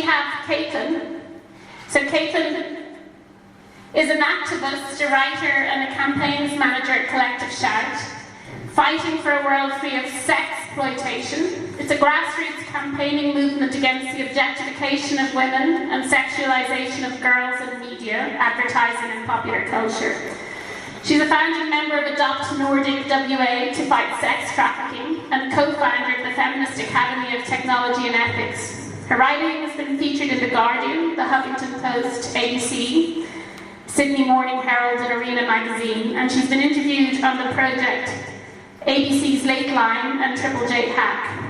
have Caitlin. So Caitlin is an activist, a writer, and a campaigns manager at Collective Shout, fighting for a world free of sexploitation. It's a grassroots campaigning movement against the objectification of women and sexualization of girls in media, advertising, and popular culture. She's a founding member of Adopt Nordic WA to fight sex trafficking and co-founder of the Feminist Academy of Technology and Ethics. Her writing has been featured in The Guardian, The Huffington Post, ABC, Sydney Morning Herald, and Arena magazine, and she's been interviewed on the project ABC's Late Line and Triple J Hack.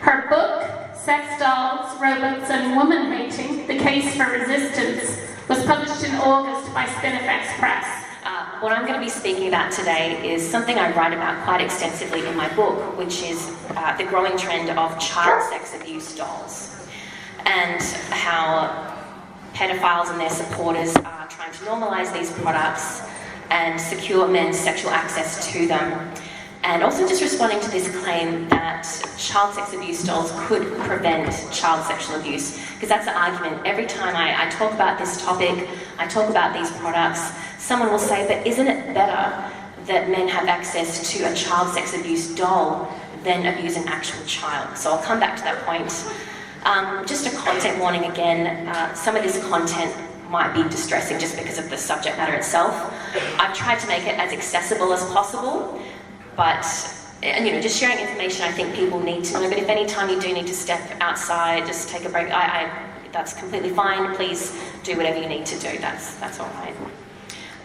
Her book, Sex Dolls, Robots and Woman Hating, The Case for Resistance, was published in August by Spinifex Press. What I'm going to be speaking about today is something I write about quite extensively in my book, which is the growing trend of child sex abuse dolls, and how pedophiles and their supporters are trying to normalise these products and secure men's sexual access to them. And also just responding to this claim that child sex abuse dolls could prevent child sexual abuse, because that's the argument. Every time I talk about this topic, I talk about these products, someone will say, but isn't it better that men have access to a child sex abuse doll than abuse an actual child? So I'll come back to that point. Just a content warning again, some of this content might be distressing just because of the subject matter itself. I've tried to make it as accessible as possible, but just sharing information I think people need to know. But if any time you do need to step outside, just take a break, that's completely fine. Please do whatever you need to do, that's all right.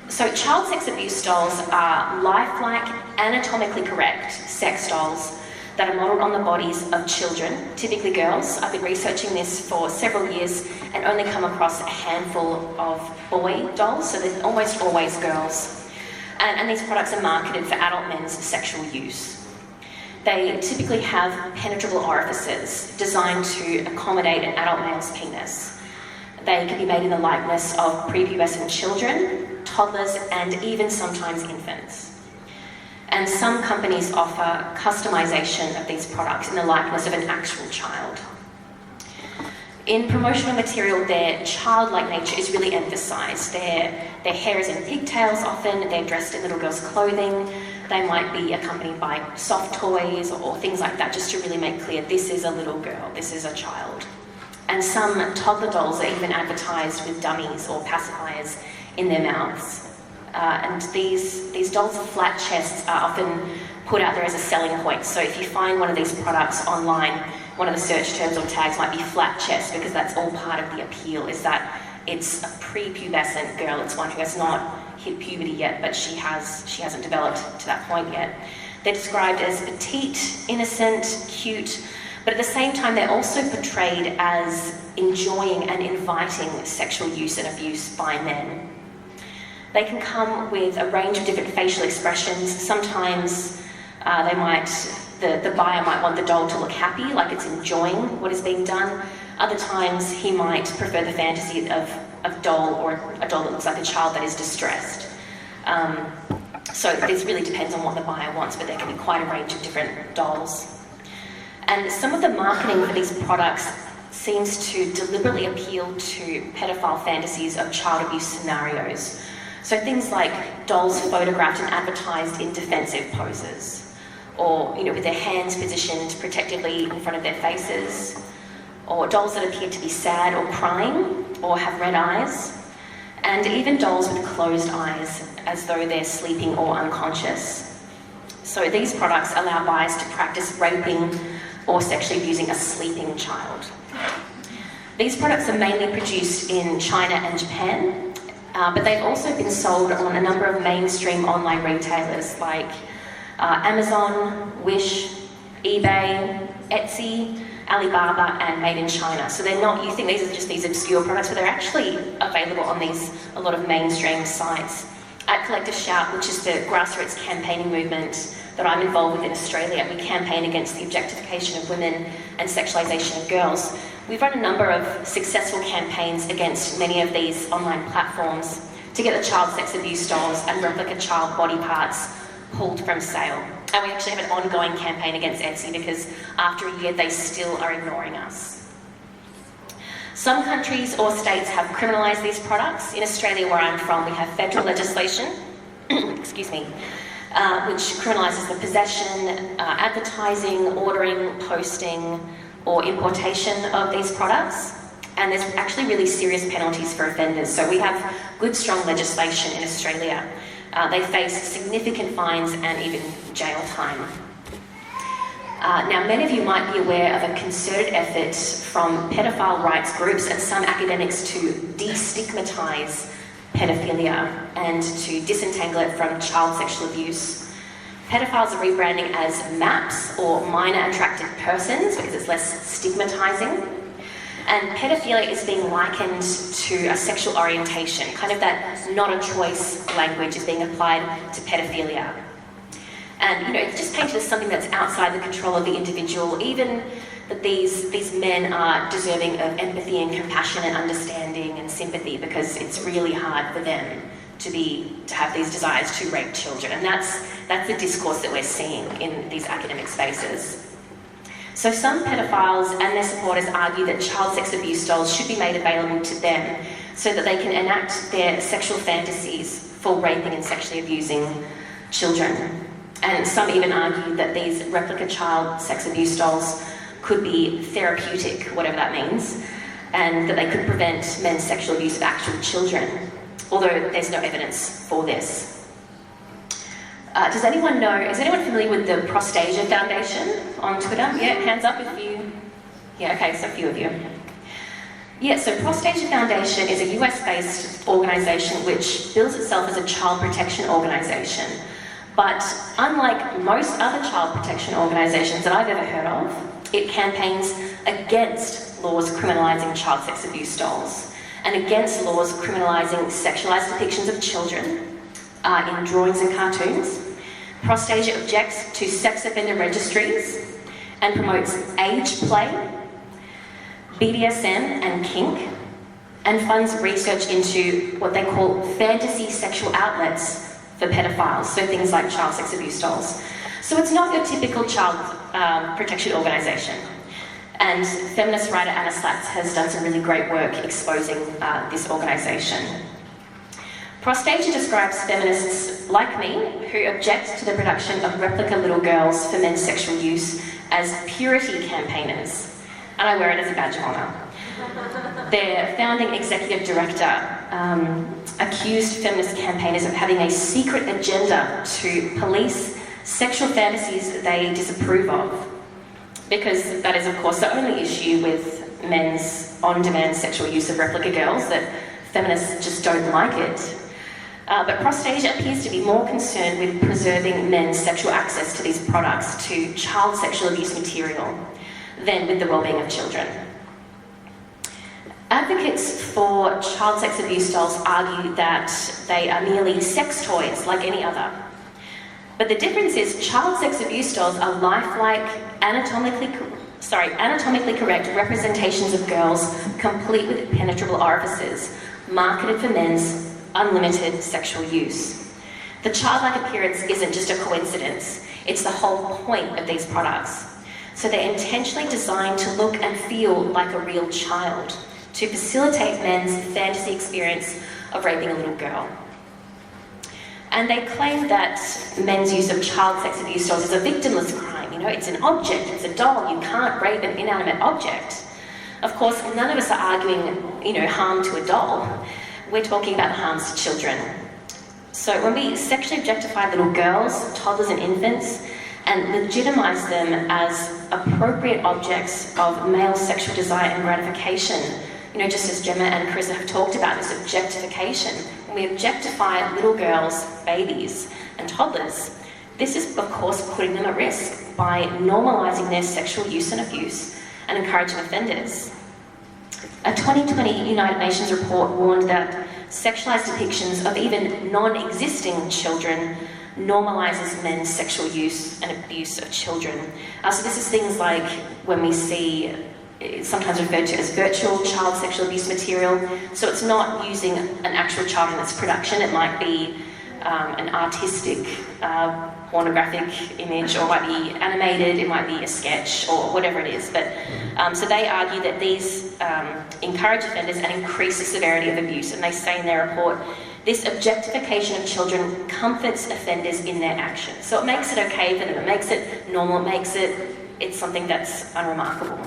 So child sex abuse dolls are lifelike, anatomically correct sex dolls that are modelled on the bodies of children, typically girls. I've been researching this for several years and only come across a handful of boy dolls, so they're almost always girls. And these products are marketed for adult men's sexual use. They typically have penetrable orifices designed to accommodate an adult male's penis. They can be made in the likeness of prepubescent children, toddlers, and even sometimes infants. And some companies offer customization of these products in the likeness of an actual child. In promotional material, their childlike nature is really emphasised. Their hair is in pigtails often, they're dressed in little girls' clothing, they might be accompanied by soft toys or things like that, just to really make clear this is a little girl, this is a child. And some toddler dolls are even advertised with dummies or pacifiers in their mouths. And these dolls with flat chests are often put out there as a selling point. So if you find one of these products online, one of the search terms or tags might be flat chest, because that's all part of the appeal, is that it's a prepubescent girl. It's one who has not hit puberty yet, but she hasn't developed to that point yet. They're described as petite, innocent, cute, but at the same time they're also portrayed as enjoying and inviting sexual use and abuse by men. They can come with a range of different facial expressions. Sometimes the buyer might want the doll to look happy, like it's enjoying what is being done. Other times he might prefer the fantasy of a doll, or a doll that looks like a child that is distressed. So this really depends on what the buyer wants, but there can be quite a range of different dolls. And some of the marketing for these products seems to deliberately appeal to pedophile fantasies of child abuse scenarios. So things like dolls photographed and advertised in defensive poses, or with their hands positioned protectively in front of their faces, or dolls that appear to be sad or crying, or have red eyes, and even dolls with closed eyes, as though they're sleeping or unconscious. So these products allow buyers to practice raping or sexually abusing a sleeping child. These products are mainly produced in China and Japan, but they've also been sold on a number of mainstream online retailers like Amazon, Wish, eBay, Etsy, Alibaba, and Made in China. So they're not, you think these are just these obscure products, but they're actually available on a lot of mainstream sites. At Collective Shout, which is the grassroots campaigning movement that I'm involved with in Australia, we campaign against the objectification of women and sexualisation of girls. We've run a number of successful campaigns against many of these online platforms to get the child sex abuse dolls and replica child body parts pulled from sale. And we actually have an ongoing campaign against Etsy because after a year they still are ignoring us. Some countries or states have criminalised these products. In Australia, where I'm from, we have federal legislation, excuse me, which criminalises the possession, advertising, ordering, posting, or importation of these products. And there's actually really serious penalties for offenders. So we have good, strong legislation in Australia. They face significant fines and even jail time. Now, many of you might be aware of a concerted effort from paedophile rights groups and some academics to destigmatise paedophilia and to disentangle it from child sexual abuse. Pedophiles are rebranding as MAPs, or minor attracted persons, because it's less stigmatising. And paedophilia is being likened to a sexual orientation, kind of that not a choice language is being applied to paedophilia. And it's just painted as something that's outside the control of the individual, even that these men are deserving of empathy and compassion and understanding and sympathy, because it's really hard for them to have these desires to rape children. And that's the discourse that we're seeing in these academic spaces. So some pedophiles and their supporters argue that child sex abuse dolls should be made available to them so that they can enact their sexual fantasies for raping and sexually abusing children. And some even argue that these replica child sex abuse dolls could be therapeutic, whatever that means, and that they could prevent men's sexual abuse of actual children, although there's no evidence for this. Is anyone familiar with the Prostasia Foundation on Twitter? Yeah, hands up if you... Yeah, okay, so a few of you. Yeah, so Prostasia Foundation is a US-based organisation which bills itself as a child protection organisation. But unlike most other child protection organisations that I've ever heard of, it campaigns against laws criminalising child sex abuse dolls and against laws criminalising sexualised depictions of children in drawings and cartoons. Prostasia objects to sex offender registries and promotes age play, BDSM and kink, and funds research into what they call fantasy sexual outlets for pedophiles, so things like child sex abuse dolls. So it's not your typical child protection organisation. And feminist writer Anna Slatz has done some really great work exposing this organisation. Prostasia describes feminists like me who object to the production of replica little girls for men's sexual use as purity campaigners, and I wear it as a badge of honour. Their founding executive director accused feminist campaigners of having a secret agenda to police sexual fantasies they disapprove of, because that is, of course, the only issue with men's on-demand sexual use of replica girls, that feminists just don't like it. But Prostasia appears to be more concerned with preserving men's sexual access to these products, to child sexual abuse material, than with the well-being of children. Advocates for child sex abuse dolls argue that they are merely sex toys like any other. But the difference is child sex abuse dolls are lifelike, anatomically correct representations of girls, complete with penetrable orifices, marketed for men's unlimited sexual use. The childlike appearance isn't just a coincidence, it's the whole point of these products. So they're intentionally designed to look and feel like a real child, to facilitate men's fantasy experience of raping a little girl. And they claim that men's use of child sex abuse dolls is a victimless crime. It's an object, it's a doll, you can't rape an inanimate object. Of course, none of us are arguing, harm to a doll. We're talking about harms to children. So when we sexually objectify little girls, toddlers and infants, and legitimise them as appropriate objects of male sexual desire and gratification, just as Gemma and Carissa have talked about this objectification, when we objectify little girls, babies and toddlers, this is of course putting them at risk by normalising their sexual use and abuse and encouraging offenders. A 2020 United Nations report warned that sexualised depictions of even non-existing children normalises men's sexual use and abuse of children. So this is things like when we see, it's sometimes referred to as virtual child sexual abuse material. So it's not using an actual child in its production, it might be an artistic pornographic image, or it might be animated, it might be a sketch, or whatever it is. But so they argue that these encourage offenders and increase the severity of abuse. And they say in their report, this objectification of children comforts offenders in their actions. So it makes it okay for them, it makes it normal, it's something that's unremarkable.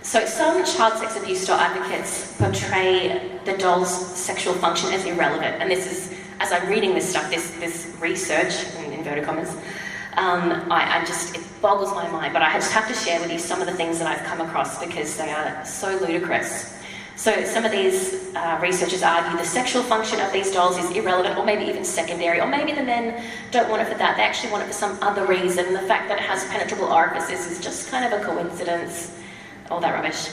So some child sex abuse doll advocates portray the doll's sexual function as irrelevant. And this is, as I'm reading this stuff, this research, in inverted commas, it boggles my mind, but I just have to share with you some of the things that I've come across because they are so ludicrous. So some of these researchers argue the sexual function of these dolls is irrelevant, or maybe even secondary, or maybe the men don't want it for that, they actually want it for some other reason. The fact that it has penetrable orifices is just kind of a coincidence, all that rubbish.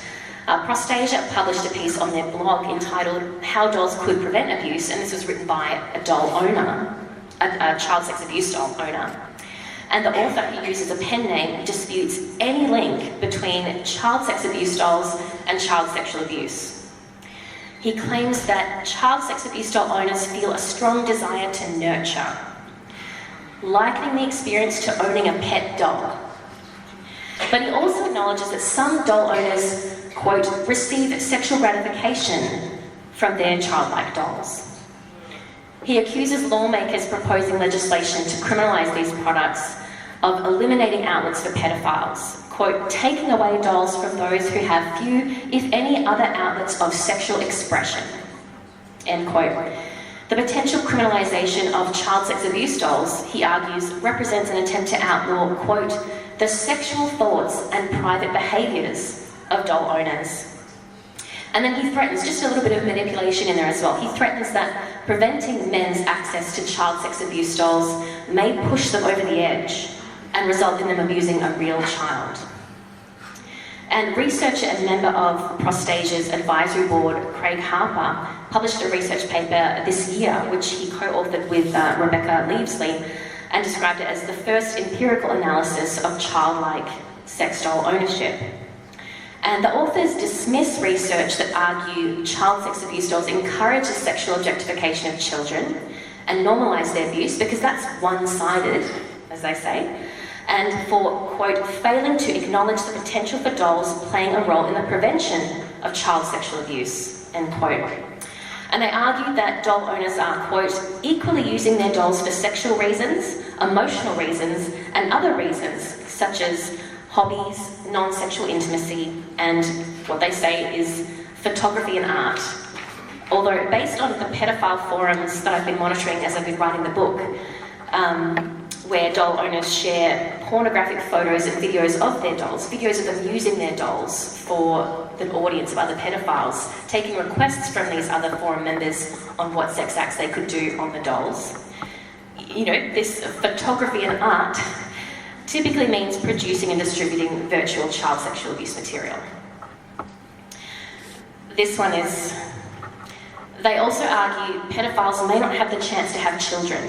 Prostasia published a piece on their blog entitled How Dolls Could Prevent Abuse, and this was written by a doll owner, a child sex abuse doll owner. And the author, who uses a pen name, disputes any link between child sex abuse dolls and child sexual abuse. He claims that child sex abuse doll owners feel a strong desire to nurture, likening the experience to owning a pet dog. But he also acknowledges that some doll owners, quote, receive sexual gratification from their childlike dolls. He accuses lawmakers proposing legislation to criminalise these products of eliminating outlets for pedophiles, quote, taking away dolls from those who have few, if any, other outlets of sexual expression, end quote. The potential criminalisation of child sex abuse dolls, he argues, represents an attempt to outlaw, quote, the sexual thoughts and private behaviours of doll owners. And then he threatens, just a little bit of manipulation in there as well, he threatens that preventing men's access to child sex abuse dolls may push them over the edge and result in them abusing a real child. And researcher and member of Prostasia's advisory board, Craig Harper, published a research paper this year, which he co-authored with Rebecca Leavesley, and described it as the first empirical analysis of childlike sex doll ownership. And the authors dismiss research that argue child sex abuse dolls encourage the sexual objectification of children and normalise their abuse, because that's one-sided, as they say, and for, quote, failing to acknowledge the potential for dolls playing a role in the prevention of child sexual abuse, end quote. And they argue that doll owners are, quote, equally using their dolls for sexual reasons, emotional reasons, and other reasons, such as hobbies, non-sexual intimacy, and what they say is photography and art. Although based on the pedophile forums that I've been monitoring as I've been writing the book, where doll owners share pornographic photos and videos of their dolls, videos of them using their dolls for the audience of other pedophiles, taking requests from these other forum members on what sex acts they could do on the dolls. You know, this photography and art typically means producing and distributing virtual child sexual abuse material. This one is, they also argue pedophiles may not have the chance to have children.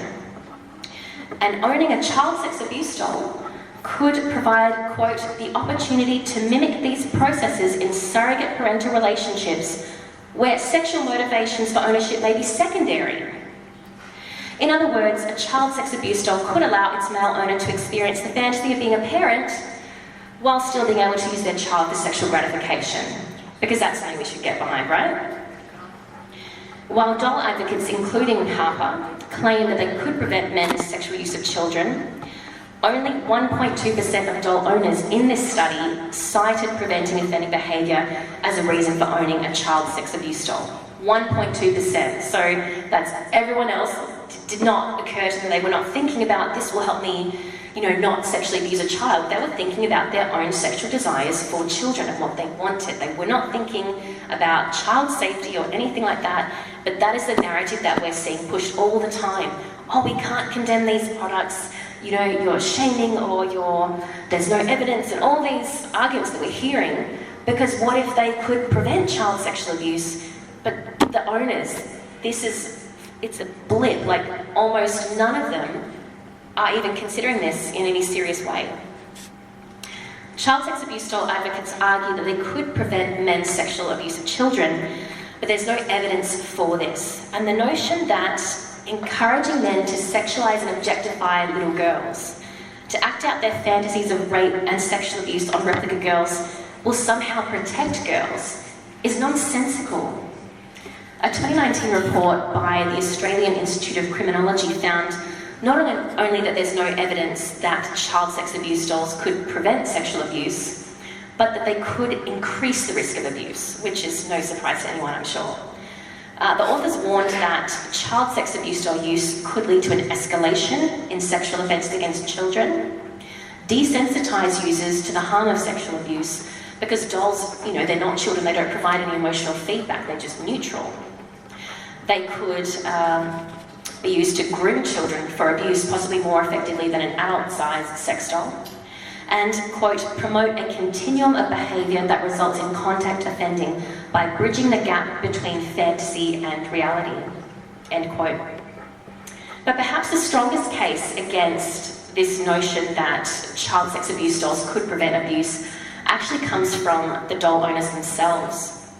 And owning a child sex abuse doll could provide, quote, the opportunity to mimic these processes in surrogate parental relationships where sexual motivations for ownership may be secondary. In other words, a child sex abuse doll could allow its male owner to experience the fantasy of being a parent while still being able to use their child for sexual gratification, because that's something we should get behind, right? While doll advocates, including Harper, claim that they could prevent men's sexual use of children, only 1.2% of doll owners in this study cited preventing offending behaviour as a reason for owning a child sex abuse doll. 1.2%. So that's everyone else. Did not occur to them. They were not thinking about, this will help me, not sexually abuse a child. They were thinking about their own sexual desires for children and what they wanted. They were not thinking about child safety or anything like that, but that is the narrative that we're seeing pushed all the time. Oh, we can't condemn these products, you're shaming, or there's no evidence, and all these arguments that we're hearing, because what if they could prevent child sexual abuse? But the owners, it's a blip, like almost none of them are even considering this in any serious way. Child sex abuse doll advocates argue that they could prevent men's sexual abuse of children, but there's no evidence for this. And the notion that encouraging men to sexualize and objectify little girls, to act out their fantasies of rape and sexual abuse on replica girls will somehow protect girls is nonsensical. A 2019 report by the Australian Institute of Criminology found not only that there's no evidence that child sex abuse dolls could prevent sexual abuse, but that they could increase the risk of abuse, which is no surprise to anyone, I'm sure. The authors warned that child sex abuse doll use could lead to an escalation in sexual offences against children, desensitise users to the harm of sexual abuse, because dolls, they're not children, they don't provide any emotional feedback, they're just neutral. They could be used to groom children for abuse, possibly more effectively than an adult-sized sex doll, and, quote, promote a continuum of behaviour that results in contact offending by bridging the gap between fantasy and reality, end quote. But perhaps the strongest case against this notion that child sex abuse dolls could prevent abuse actually comes from the doll owners themselves.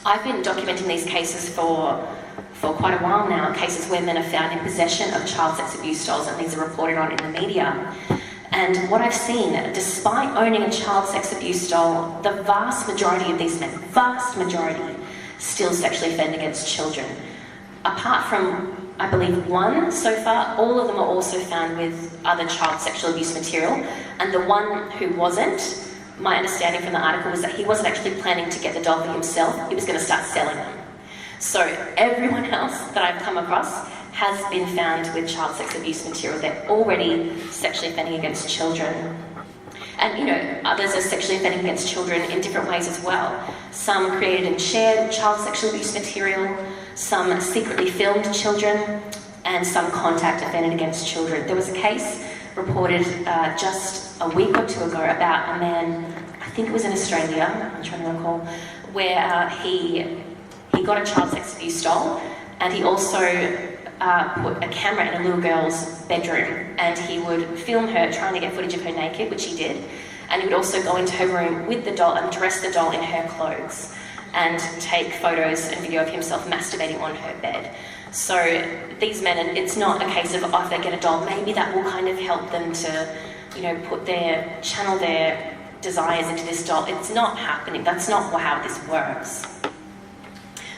I've been documenting these cases for quite a while now, cases where men are found in possession of child sex abuse dolls, and these are reported on in the media. And what I've seen, despite owning a child sex abuse doll, the vast majority of these men, vast majority, still sexually offend against children. Apart from, I believe, one so far, all of them are also found with other child sexual abuse material. And the one who wasn't, my understanding from the article was that he wasn't actually planning to get the doll for himself, he was going to start selling them. So everyone else that I've come across has been found with child sex abuse material. They're already sexually offending against children. And, others are sexually offending against children in different ways as well. Some created and shared child sexual abuse material, some secretly filmed children, and some contact offended against children. There was a case reported just a week or two ago about a man, I think it was in Australia, I'm trying to recall, where he got a child sex abuse doll, and he also put a camera in a little girl's bedroom, and he would film her trying to get footage of her naked, which he did, and he would also go into her room with the doll and dress the doll in her clothes and take photos and video of himself masturbating on her bed. So these men, and it's not a case of, if they get a doll, maybe that will kind of help them to, channel their desires into this doll. It's not happening. That's not how this works.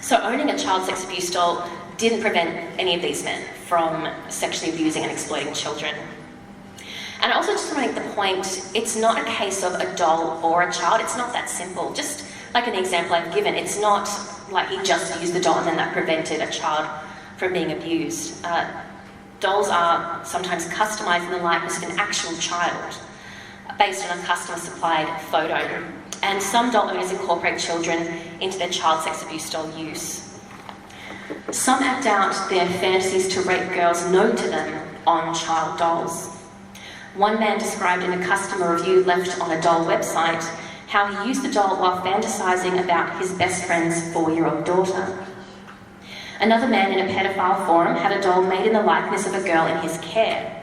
So owning a child sex abuse doll didn't prevent any of these men from sexually abusing and exploiting children. And I also just want to make the point, it's not a case of a doll or a child. It's not that simple. Just like an example I've given, it's not like he just used the doll and then that prevented a child from being abused. Dolls are sometimes customised in the likeness of an actual child based on a customer-supplied photo. And some doll owners incorporate children into their child sex abuse doll use. Some act out their fantasies to rape girls known to them on child dolls. One man described in a customer review left on a doll website how he used the doll while fantasising about his best friend's 4-year-old daughter. Another man in a pedophile forum had a doll made in the likeness of a girl in his care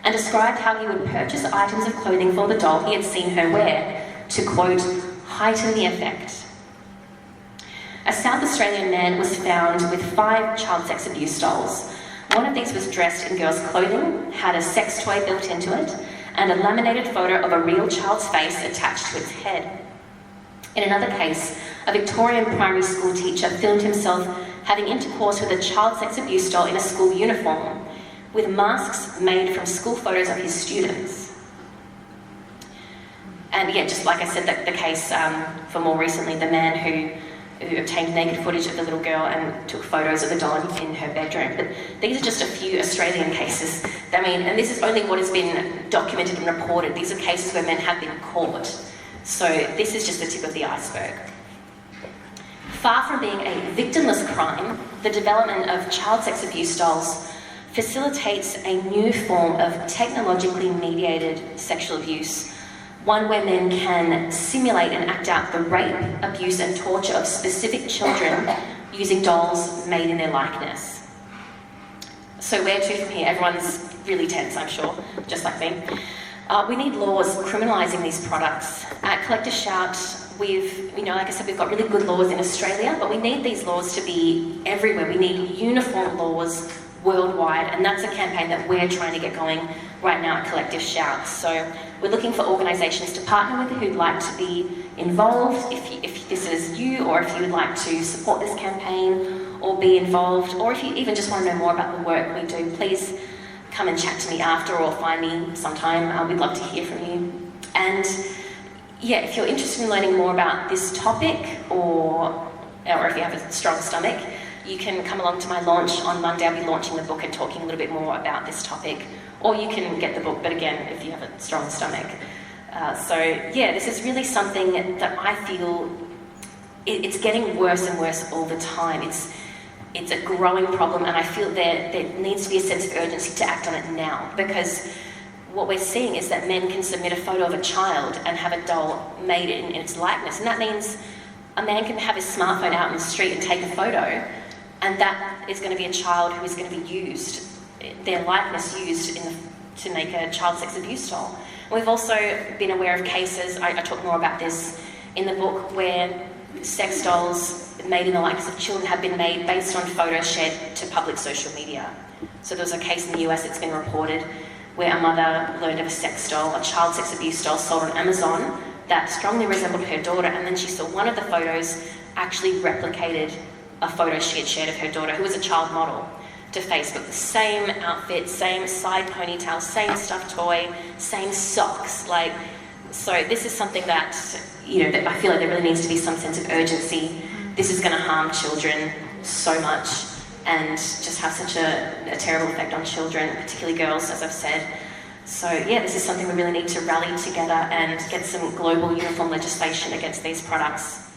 and described how he would purchase items of clothing for the doll he had seen her wear to, quote, heighten the effect. A South Australian man was found with 5 child sex abuse dolls. One of these was dressed in girls' clothing, had a sex toy built into it, and a laminated photo of a real child's face attached to its head. In another case, a Victorian primary school teacher filmed himself having intercourse with a child sex abuse doll in a school uniform, with masks made from school photos of his students. And yeah, just like I said, the case for more recently, the man who obtained naked footage of the little girl and took photos of the doll in her bedroom. But these are just a few Australian cases. And this is only what has been documented and reported. These are cases where men have been caught. So this is just the tip of the iceberg. Far from being a victimless crime, the development of child sex abuse dolls facilitates a new form of technologically mediated sexual abuse, one where men can simulate and act out the rape, abuse and torture of specific children using dolls made in their likeness. So where to from here? Everyone's really tense, I'm sure, just like me. We need laws criminalising these products. At Collective Shout, like I said, we've got really good laws in Australia, but we need these laws to be everywhere. We need uniform laws worldwide, and that's a campaign that we're trying to get going right now at Collective Shout. So we're looking for organisations to partner with who'd like to be involved. If this is you, or if you would like to support this campaign or be involved, or if you even just want to know more about the work we do, please come and chat to me after or find me sometime. We'd love to hear from you. And yeah, if you're interested in learning more about this topic, or if you have a strong stomach, you can come along to my launch on Monday. I'll be launching the book and talking a little bit more about this topic. Or you can get the book, but again, if you have a strong stomach. So yeah, this is really something that I feel it's getting worse and worse all the time. It's a growing problem, and I feel there needs to be a sense of urgency to act on it now, because what we're seeing is that men can submit a photo of a child and have a doll made in its likeness, and that means a man can have his smartphone out in the street and take a photo, and that is going to be a child who is going to be used, their likeness used to make a child sex abuse doll. And we've also been aware of cases, I talk more about this in the book, where sex dolls made in the likeness of children have been made based on photos shared to public social media. So there was a case in the US that's been reported where a mother learned of a sex doll, a child sex abuse doll sold on Amazon that strongly resembled her daughter, and then she saw one of the photos actually replicated a photo she had shared of her daughter, who was a child model, to Facebook. The same outfit, same side ponytail, same stuffed toy, same socks. So this is something that, that I feel like there really needs to be some sense of urgency. This is going to harm children so much and just have such a terrible effect on children, particularly girls, as I've said. So yeah, this is something we really need to rally together and get some global uniform legislation against these products.